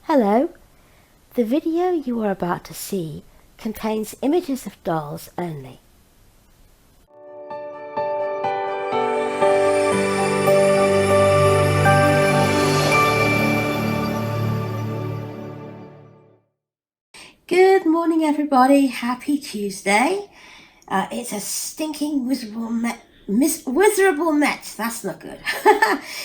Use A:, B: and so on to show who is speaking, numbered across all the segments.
A: Hello. The video you are about to see contains images of dolls only. Good morning, everybody. Happy Tuesday. It's a stinking miserable That's not good.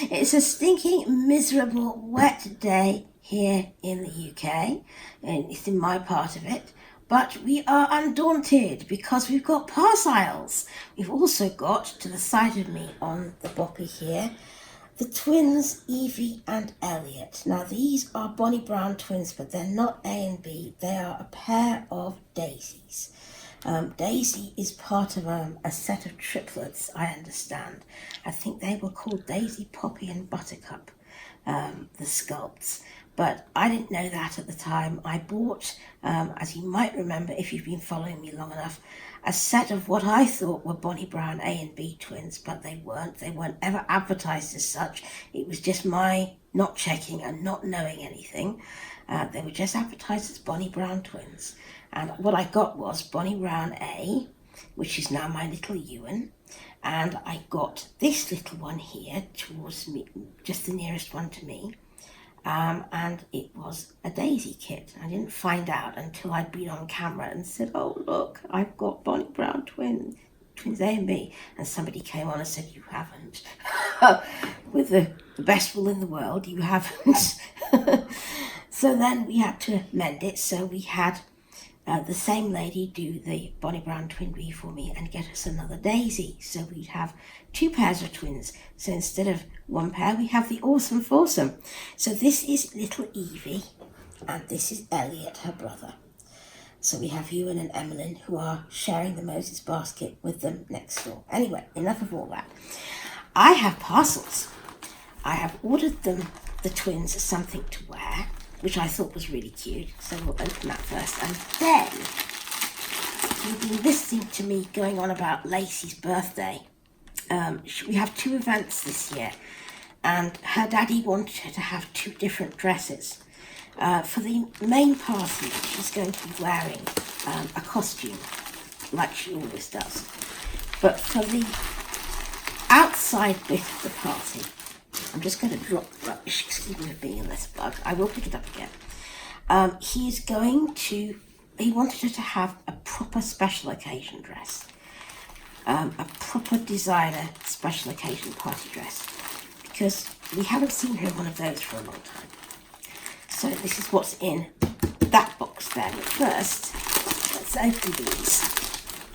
A: It's a stinking miserable wet day here in the UK, and it's in my part of it. But we are undaunted because we've got parcels. We've also got, to the side of me on the boppy here, the twins Evie and Elliott. Now these are Bonnie Brown twins, but they're not A and B. They are a pair of daisies. Daisy is part of a set of triplets, I understand. I think they were called Daisy, Poppy and Buttercup, the sculpts. But I didn't know that at the time. I bought, as you might remember if you've been following me long enough, a set of what I thought were Bonnie Brown A and B twins, but they weren't. They weren't ever advertised as such. It was just my not checking and not knowing anything. They were just advertised as Bonnie Brown twins. And what I got was Bonnie Brown A, which is now my little Ewan. And I got this little one here towards me, just the nearest one to me. And it was a daisy kit. I didn't find out until I'd been on camera and said, oh, look, I've got Bonnie Brown twins A and B. And somebody came on and said, you haven't. With the best will in the world, you haven't. So then we had to mend it. So we had the same lady do the Bonnie Brown twin bee for me and get us another daisy. So we'd have two pairs of twins. So instead of one pair, we have the awesome foursome. So this is little Evie and this is Elliot, her brother. So we have Ewan and Emmeline who are sharing the Moses basket with them next door. Anyway, enough of all that. I have parcels. I have ordered them, the twins, something to wear, which I thought was really cute. So we'll open that first. And then, you've been listening to me going on about Lacey's birthday. We have two events this year, and her daddy wanted her to have two different dresses. For the main party, she's going to be wearing a costume, like she always does. But for the outside bit of the party, I'm just going to drop rubbish, excuse me for being in this bug. I will pick it up again. He wanted her to have a proper special occasion dress. A proper designer special occasion party dress. Because we haven't seen her in one of those for a long time. So this is what's in that box there. But first, let's open these,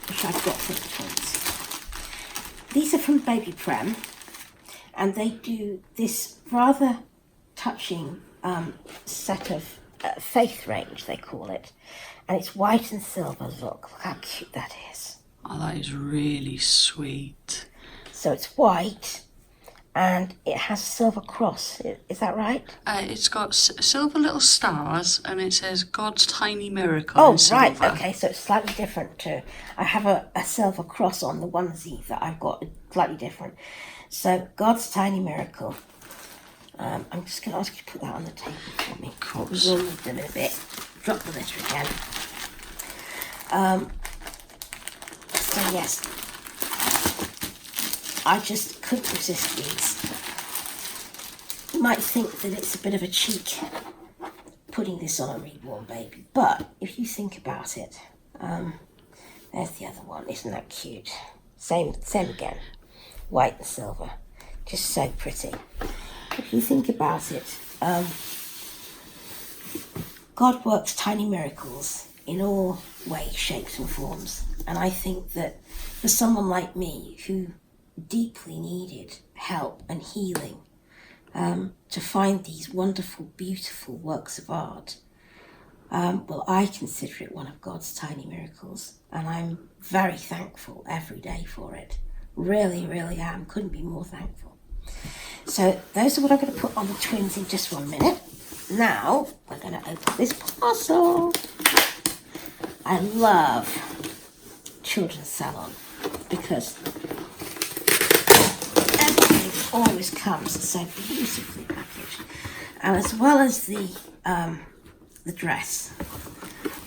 A: which I've got for the twins. These are from Babyprem. And they do this rather touching set of faith range, they call it. And it's white and silver. Look how cute that is.
B: Oh, that is really sweet.
A: So it's white and it has a silver cross. Is that right?
B: It's got silver little stars and it says God's tiny miracle.
A: Oh,
B: in silver.
A: right. Okay, so it's slightly different too. I have a silver cross on the onesie that I've got, slightly different. So, God's tiny miracle. I'm just going to ask you to put that on the table for me.
B: Of course.
A: We'll need them in a bit. Drop the letter again. So, yes. I just couldn't resist these. You might think that it's a bit of a cheek putting this on a reborn baby. But, if you think about it, there's the other one. Isn't that cute? Same again. White and silver, just so pretty. If you think about it, God works tiny miracles in all ways, shapes and forms. And I think that for someone like me who deeply needed help and healing, to find these wonderful, beautiful works of art, well, I consider it one of God's tiny miracles. And I'm very thankful every day for it. Really, really am. Couldn't be more thankful. So those are what I'm going to put on the twins in just 1 minute. Now we're going to open this parcel. I love Children's Salon because everything always comes so beautifully packaged. And as well as the the dress.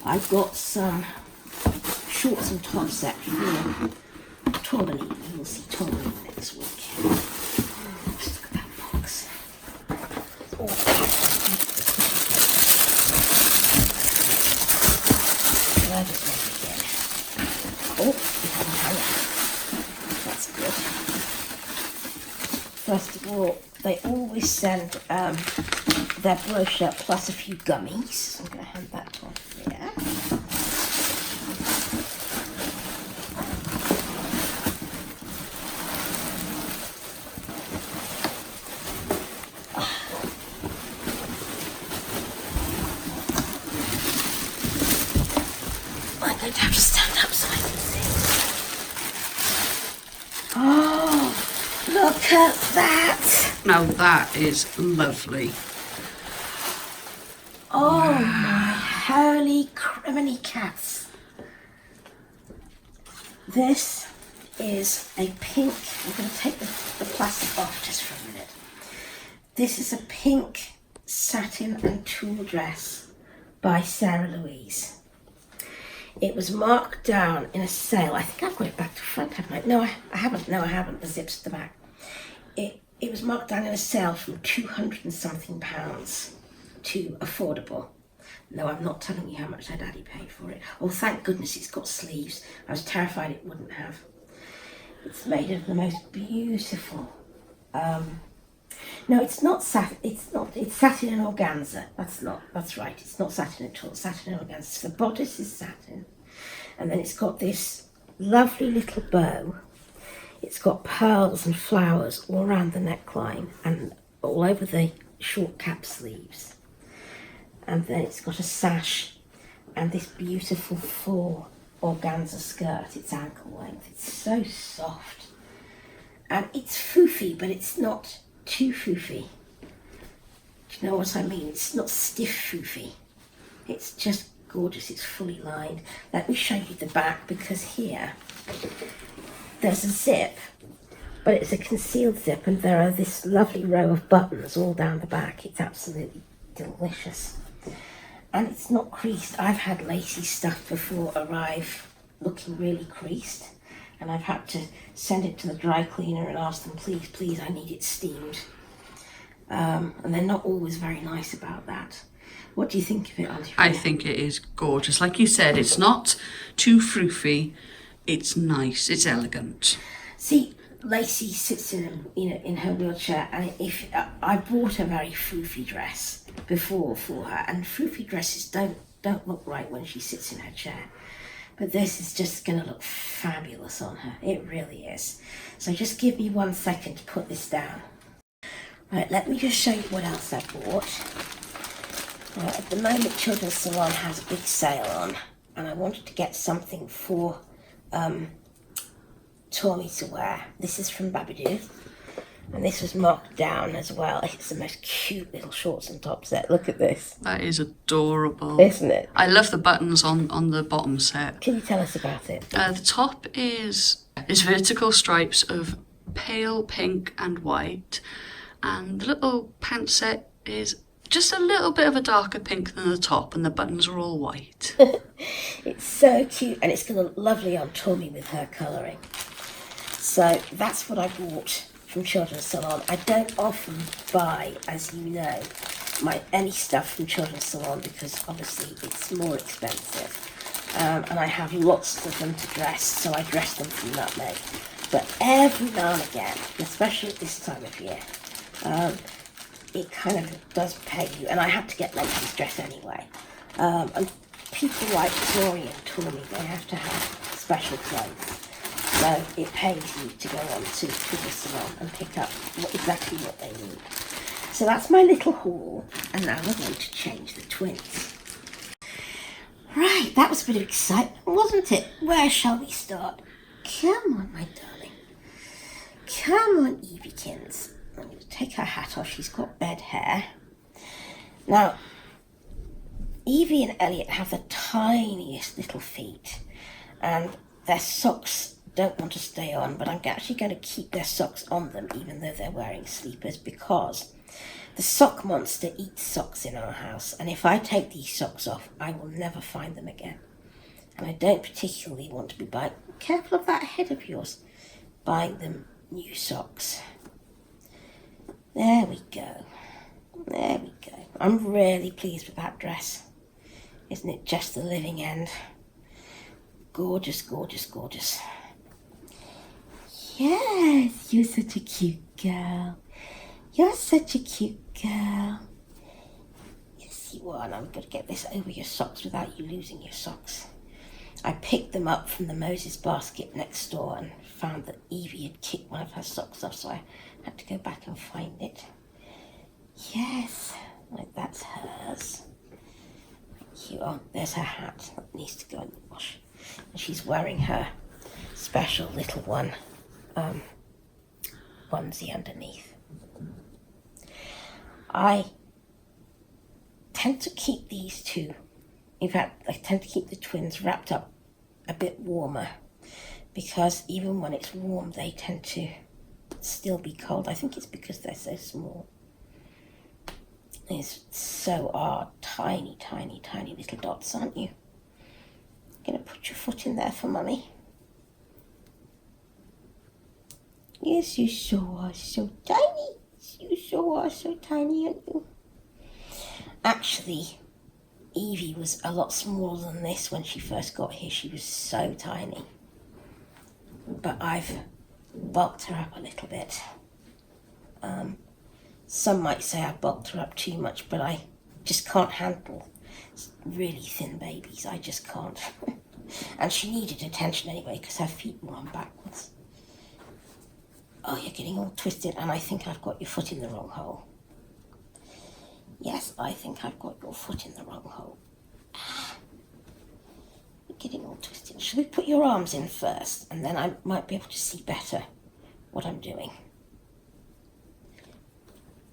A: I've got some shorts and top set for Tom and Evie. You'll see Tom and Evie next week. Just look at that box. It's all where does that begin? Oh, we have a hanger. That's good. First of all, they always send their brochure plus a few gummies. I'm going to hand that off there. I'm going to have to stand up so I can see. Oh, look at that!
B: Now that is lovely.
A: Oh my holy criminy cats. This is a pink, I'm going to take the plastic off just for a minute. This is a pink satin and tulle dress by Sarah-Louise. It was marked down in a sale. I think I've got it back to front, haven't I? No, I haven't. No, I haven't. The zip's at the back. It was marked down in a sale from £200 and something to affordable. No, I'm not telling you how much her daddy paid for it. Oh, thank goodness it's got sleeves. I was terrified it wouldn't have. It's made of the most beautiful. No, it's not satin. It's satin and organza. That's right. It's not satin at all. Satin and organza. So the bodice is satin, and then it's got this lovely little bow. It's got pearls and flowers all around the neckline and all over the short cap sleeves. And then it's got a sash and this beautiful full organza skirt. It's ankle length. It's so soft. And it's foofy, but it's not too foofy. Do you know what I mean? It's not stiff foofy. It's just gorgeous. It's fully lined. Let me show you the back, because here there's a zip, but it's a concealed zip, and there are this lovely row of buttons all down the back. It's absolutely delicious. And it's not creased. I've had lacy stuff before arrive looking really creased, and I've had to send it to the dry cleaner and ask them, please, I need it steamed. And they're not always very nice about that. What do you think of it, Auntie?
B: I think it is gorgeous. Like you said, it's not too froofy. It's nice. It's elegant.
A: See, Lacey sits in her wheelchair, and if I bought a very foofy dress before for her, and foofy dresses don't look right when she sits in her chair. But this is just going to look fabulous on her. It really is. So just give me 1 second to put this down. Right, let me just show you what else I bought. At the moment, Children's Salon has a big sale on, and I wanted to get something for Tommy to wear. This is from Babidou, and this was marked down as well. It's the most cute little shorts and top set. Look at this.
B: That is adorable.
A: Isn't it?
B: I love the buttons on the bottom set.
A: Can you tell us about it?
B: The top is vertical stripes of pale pink and white, and the little pant set is just a little bit of a darker pink than the top, and the buttons are all white.
A: It's so cute, and it's going to look lovely on Tommy with her colouring. So that's what I bought from Children's Salon. I don't often buy, as you know, any stuff from Children's Salon, because obviously it's more expensive. And I have lots of them to dress, so I dress them from Nutmeg. But every now and again, especially at this time of year, it kind of does pay you. And I had to get Lacey's dress anyway. And people like Tori and Tommy, they have to have special clothes. So it pays you to go on to the salon and pick up exactly what they need. So that's my little haul, and now we're going to change the twins. Right, that was a bit of excitement, wasn't it? Where shall we start? Come on, my darling. Come on, Eviekins. I'm going to take her hat off. She's got bed hair. Now, Evie and Elliott have the tiniest little feet, and their socks don't want to stay on, but I'm actually going to keep their socks on them even though they're wearing sleepers, because The sock monster eats socks in our house, and if I take these socks off, I will never find them again. And I don't particularly want to be buying, careful of that head of yours, buying them new socks. There we go. There we go. I'm really pleased with that dress. Isn't it just the living end? Gorgeous, gorgeous, gorgeous. Yes, you're such a cute girl. You're such a cute girl. Yes, you are. And I'm going to get this over your socks without you losing your socks. I picked them up from the Moses basket next door and found that Evie had kicked one of her socks off, so I had to go back and find it. Yes, like that's hers. Thank you. Oh, there's her hat. That needs to go in the wash. And she's wearing her special little one, onesie underneath. I tend to keep these two, in fact, I tend to keep the twins wrapped up a bit warmer, because even when it's warm, they tend to still be cold. I think it's because they're so small. These so are tiny, tiny, tiny little dots, aren't you? Gonna put your foot in there for Mummy. Yes, you sure are so tiny. You sure are so tiny, aren't you? Actually, Evie was a lot smaller than this when she first got here. She was so tiny. But I've bulked her up a little bit. Some might say I bulked her up too much, but I just can't handle really thin babies. I just can't. And she needed attention anyway because her feet were on backwards. Oh, you're getting all twisted, and I think I've got your foot in the wrong hole. Yes, I think I've got your foot in the wrong hole. You're getting all twisted. Shall we put your arms in first, and then I might be able to see better what I'm doing?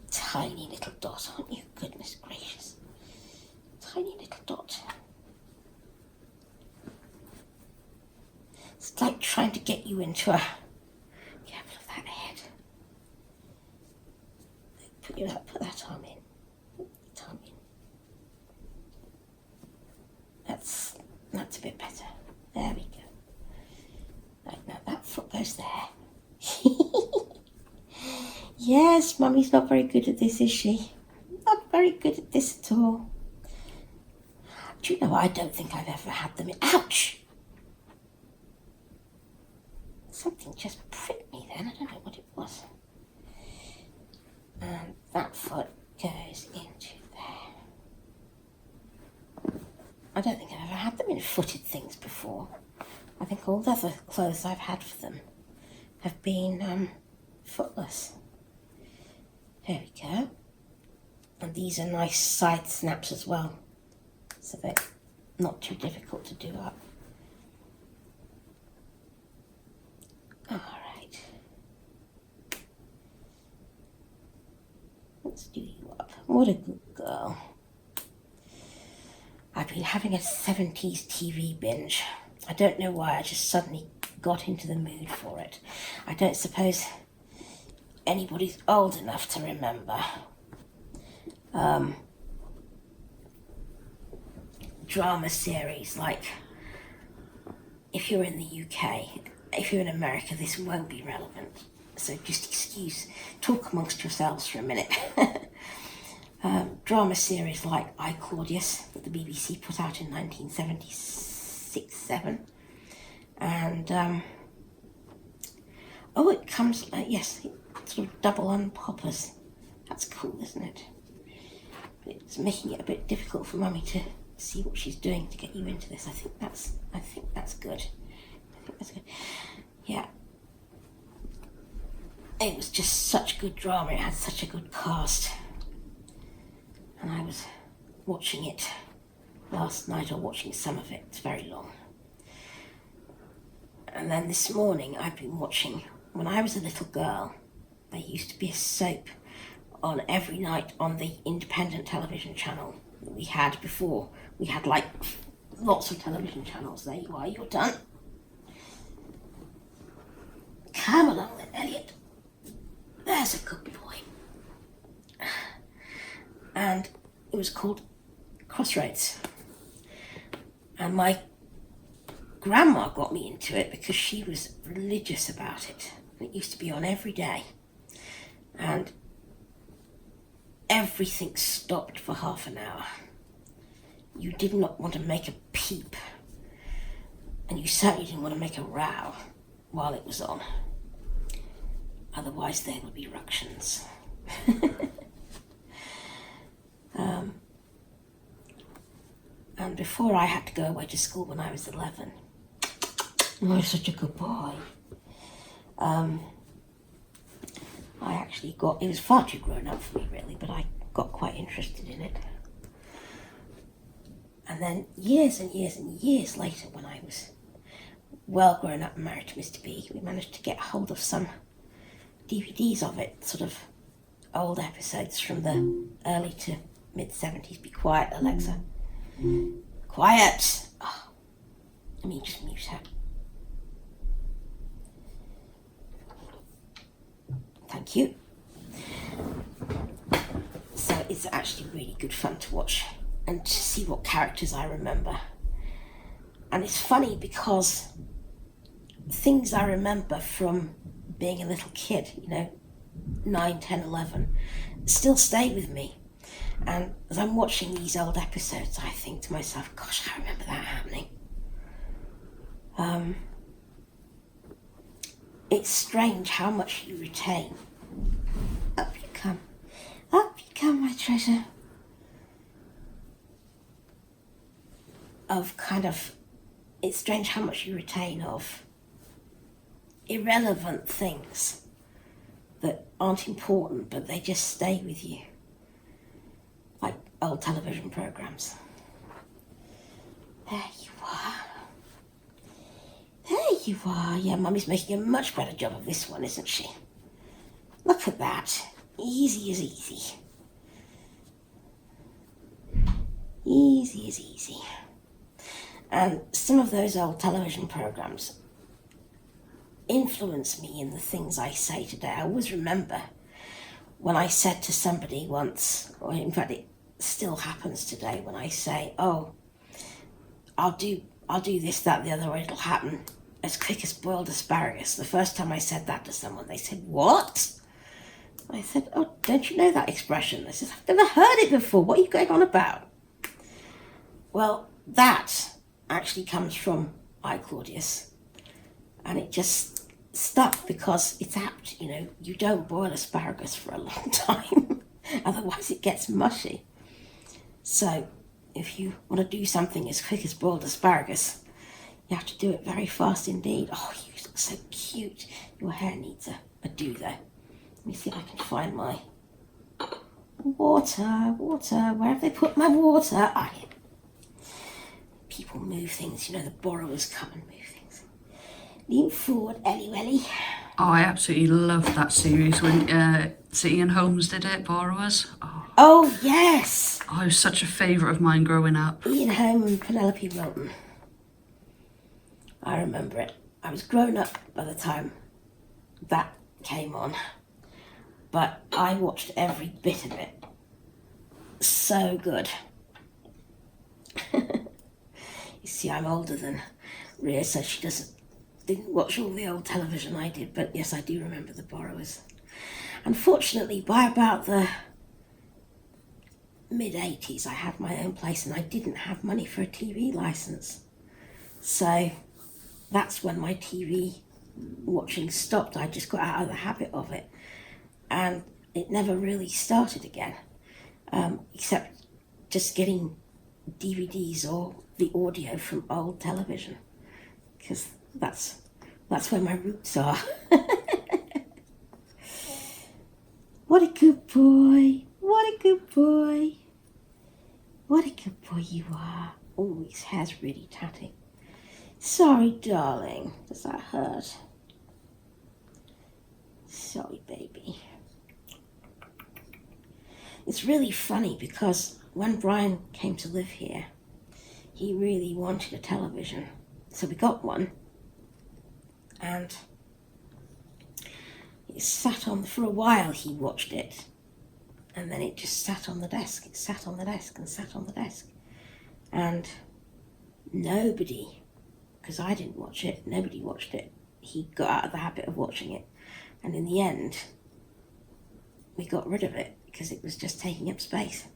A: Tiny little dot, aren't you? Goodness gracious. Tiny little dot. It's like trying to get you into a... Careful of that head. Put that arm in. That's a bit better. There we go. Right, now that foot goes there. Yes, Mummy's not very good at this, is she? Not very good at this at all. Do you know, I don't think I've ever had them in... Ouch! Something just pricked me then. I don't know what it was. And that foot goes into there. I don't think I've ever had them in footed things before. I think all the other clothes I've had for them have been footless. There we go. And these are nice side snaps as well, so they're not too difficult to do up. All right. Let's do you up. What a good girl. I've been having a 70s TV binge. I don't know why, I just suddenly got into the mood for it. I don't suppose anybody's old enough to remember. Drama series like, if you're in the UK, if you're in America, this won't be relevant. So just talk amongst yourselves for a minute. Drama series like I, Claudius, that the BBC put out in 1976-7. And, it comes, yes, sort of double unpoppers. That's cool, isn't it? It's making it a bit difficult for Mummy to see what she's doing to get you into this. I think that's good. Yeah. It was just such good drama. It had such a good cast. And I was watching it last night, or watching some of it. It's very long. And then this morning I've been watching, when I was a little girl, there used to be a soap on every night on the independent television channel that we had before. We had like lots of television channels. There you are, you're done. Come along then, Elliot. There's a good boy. and it was called Crossroads. And my grandma got me into it because she was religious about it. It used to be on every day. And everything stopped for half an hour. You did not want to make a peep. And you certainly didn't want to make a row while it was on. Otherwise there would be ructions. And before I had to go away to school when I was 11, I was such a good boy. I actually got, it was far too grown up for me really, but I got quite interested in it. And then years and years and years later, when I was well grown up and married to Mr. B, we managed to get hold of some DVDs of it, sort of old episodes from the early to mid-70s. Be quiet, Alexa. Quiet! Oh, I mean, just mute her. Thank you. So it's actually really good fun to watch and to see what characters I remember. And it's funny because things I remember from being a little kid, 9, 10, 11, still stay with me. And as I'm watching these old episodes, I think to myself, gosh, I remember that happening. It's strange how much you retain. Up you come, my treasure. It's strange how much you retain of irrelevant things that aren't important, but they just stay with you. Like old television programs. There you are. There you are. Yeah, Mummy's making a much better job of this one, isn't she? Look at that. Easy as easy. Easy as easy. And some of those old television programs influence me in the things I say today. I always remember when I said to somebody once, or in fact it still happens today, when I say, oh, I'll do this, that, the other, or it'll happen as quick as boiled asparagus. The first time I said that to someone, they said, what? I said, oh, don't you know that expression? They said, I've never heard it before. What are you going on about? Well, that actually comes from I, Claudius. And it just stuck because it's apt, you don't boil asparagus for a long time. Otherwise it gets mushy. So if you want to do something as quick as boiled asparagus, you have to do it very fast indeed. Oh, you look so cute. Your hair needs a do though. Let me see if I can find my water. Where have they put my water? People move things, the borrowers come and move things. Lean forward, Ellie.
B: Oh, I absolutely loved that series when City and Holmes did it, Borrowers.
A: Oh, yes.
B: Oh, it was such a favourite of mine growing up.
A: Ian Holm and Penelope Wilton. I remember it. I was grown up by the time that came on, but I watched every bit of it. So good. You see, I'm older than Rhea, so she didn't watch all the old television I did, but yes, I do remember the Borrowers. Unfortunately, by about the mid-80s, I had my own place and I didn't have money for a TV license. So that's when my TV watching stopped. I just got out of the habit of it. And it never really started again, except just getting DVDs or the audio from old television, because that's where my roots are. What a good boy. What a good boy. What a good boy you are. Oh, his hair's really tatty. Sorry, darling. Does that hurt? Sorry, baby. It's really funny because when Brian came to live here, he really wanted a television. So we got one. And it sat on for a while. He watched it. And then it just sat on the desk. It sat on the desk and sat on the desk. And nobody, because I didn't watch it, nobody watched it. He got out of the habit of watching it. And in the end, we got rid of it because it was just taking up space.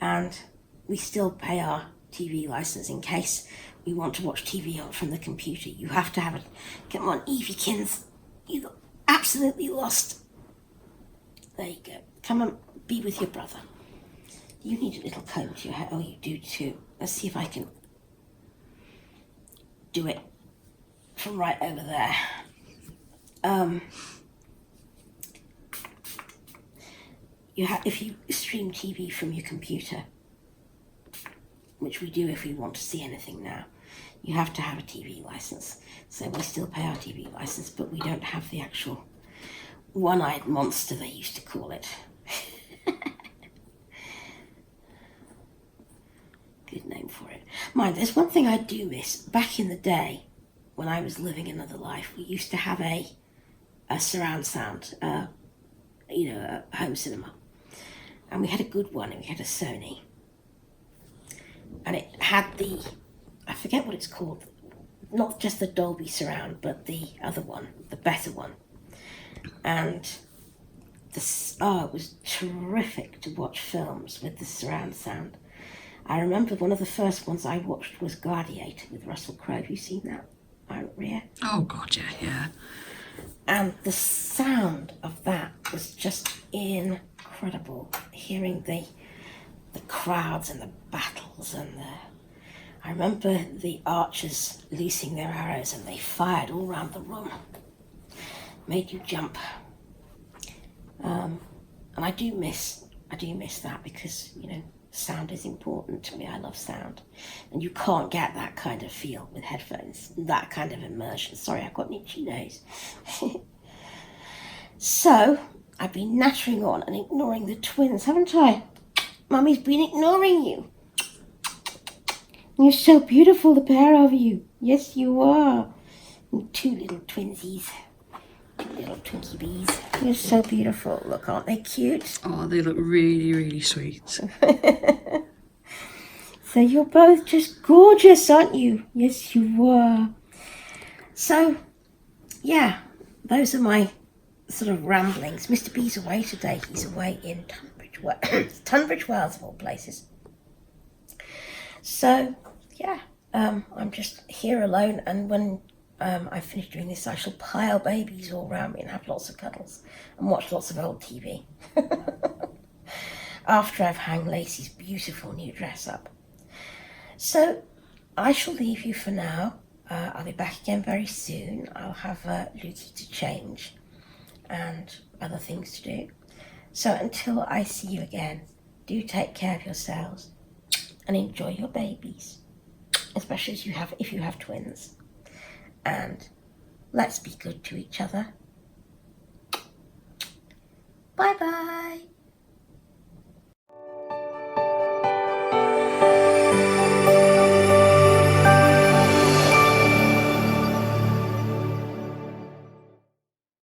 A: And we still pay our TV license in case we want to watch TV on from the computer. You have to have it. Come on, Eviekins. You got absolutely lost. There you go. Come on, be with your brother. You need a little comb to your hair. Oh, you do too. Let's see if I can do it from right over there. If you stream TV from your computer, which we do if we want to see anything now, you have to have a TV license. So we still pay our TV license, but we don't have the actual one-eyed monster they used to call it. Good name for it. Mind, there's one thing I do miss. Back in the day, when I was living another life, we used to have a surround sound, a home cinema. And we had a good one, and we had a Sony. And it had I forget what it's called, not just the Dolby Surround, but the other one, the better one. And it was terrific to watch films with the surround sound. I remember one of the first ones I watched was Gladiator with Russell Crowe. Have you seen that, Ria?
B: Oh, God, yeah.
A: And the sound of that was just incredible. Hearing the crowds and the battles and I remember the archers loosing their arrows and they fired all around the room. Made you jump. And I do miss that because, sound is important to me. I love sound. And you can't get that kind of feel with headphones, that kind of immersion. Sorry, I've got an itchy nose. So, I've been nattering on and ignoring the twins, haven't I? Mummy's been ignoring you. You're so beautiful, the pair of you. Yes, you are. You two little twinsies. Two little Twinkie bees. You're so beautiful. Look, aren't they cute?
B: Oh, they look really, really sweet.
A: So you're both just gorgeous, aren't you? Yes, you are. So, yeah, those are my sort of ramblings. Mr. B's away today. He's away in Tunbridge Wells, of all places. So, yeah, I'm just here alone, and when I finish doing this, I shall pile babies all around me and have lots of cuddles and watch lots of old TV. After I've hung Lacey's beautiful new dress up. So, I shall leave you for now. I'll be back again very soon. I'll have Lukey to change and other things to do. So until I see you again, do take care of yourselves and enjoy your babies, especially if you have twins. And let's be good to each other. Bye-bye.